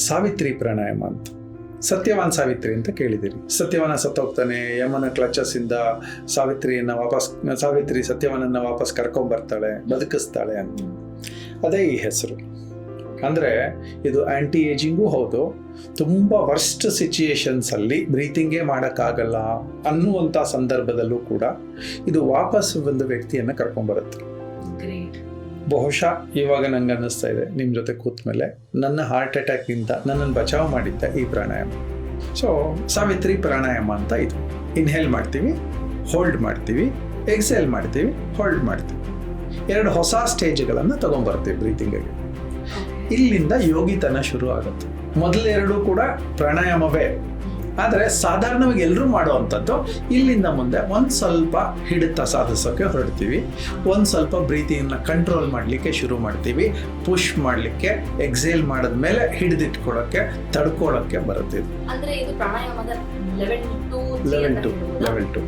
ಸಾವಿತ್ರಿ ಪ್ರಾಣಾಯಾಮ ಅಂತ. ಸತ್ಯವಾನ್ ಸಾವಿತ್ರಿ ಅಂತ ಕೇಳಿದಿರಿ. ಸತ್ಯವಾನ ಸತ್ತೋಗ್ತಾನೆ, ಯಮನ ಕ್ಲಚಸ್ಸಿಂದ ಸಾವಿತ್ರಿ ಸತ್ಯವಾನನ್ನ ವಾಪಸ್ ಕರ್ಕೊಂಡ್ಬರ್ತಾಳೆ, ಬದುಕಿಸ್ತಾಳೆ ಅಂತ. ಅದೇ ಈ ಹೆಸರು. ಅಂದರೆ ಇದು ಆ್ಯಂಟಿ ಏಜಿಂಗೂ ಹೌದು, ತುಂಬ ವರ್ಸ್ಟ್ ಸಿಚುಯೇಷನ್ಸಲ್ಲಿ ಬ್ರೀತಿಂಗೇ ಮಾಡೋಕ್ಕಾಗಲ್ಲ ಅನ್ನುವಂಥ ಸಂದರ್ಭದಲ್ಲೂ ಕೂಡ ಇದು ವಾಪಸ್ ಒಂದು ವ್ಯಕ್ತಿಯನ್ನು ಕರ್ಕೊಂಡ್ಬರುತ್ತೆ. ಬಹುಶಃ ಇವಾಗ ನಂಗೆ ಅನ್ನಿಸ್ತಾ ಇದೆ ನಿಮ್ಮ ಜೊತೆ ಕೂತ ಮೇಲೆ ನನ್ನ ಹಾರ್ಟ್ ಅಟ್ಯಾಕ್ಗಿಂತ ನನ್ನನ್ನು ಬಚಾವ್ ಮಾಡಿದ್ದ ಈ ಪ್ರಾಣಾಯಾಮ. ಸೊ ಸಾವಿತ್ರಿ ಪ್ರಾಣಾಯಾಮ ಅಂತ ಇದು. ಇನ್ಹೇಲ್ ಮಾಡ್ತೀವಿ, ಹೋಲ್ಡ್ ಮಾಡ್ತೀವಿ, ಎಕ್ಸೇಲ್ ಮಾಡ್ತೀವಿ, ಹೋಲ್ಡ್ ಮಾಡ್ತೀವಿ. 2 ಹೊಸ ಸ್ಟೇಜ್ಗಳನ್ನು ತಗೊಂಡ್ಬರ್ತೀವಿ ಬ್ರೀತಿಂಗಿಗೆ. ಇಲ್ಲಿಂದ ಯೋಗಿತನ ಶುರು ಆಗುತ್ತೆ. ಮೊದಲೆರಡು ಕೂಡ ಪ್ರಾಣಾಯಾಮವೇ, ಆದರೆ ಸಾಧಾರಣವಾಗಿ ಎಲ್ಲರೂ ಮಾಡುವಂಥದ್ದು. ಇಲ್ಲಿಂದ ಮುಂದೆ ಒಂದು ಸ್ವಲ್ಪ ಹಿಡಿತ ಸಾಧಿಸೋಕ್ಕೆ ಹೊರಡ್ತೀವಿ, ಒಂದು ಸ್ವಲ್ಪ ಬ್ರೀತಿಂಗ್ನ ಕಂಟ್ರೋಲ್ ಮಾಡಲಿಕ್ಕೆ ಶುರು ಮಾಡ್ತೀವಿ, ಪುಷ್ ಮಾಡಲಿಕ್ಕೆ, ಎಕ್ಸೇಲ್ ಮಾಡಿದ್ಮೇಲೆ ಹಿಡಿದಿಟ್ಕೊಳ್ಳೋಕ್ಕೆ, ತಡ್ಕೊಳ್ಳೋಕ್ಕೆ ಬರುತ್ತೆ. ಅಂದರೆ ಇದು ಪ್ರಾಣಾಯಾಮದ ಲೆವೆಲ್ 2.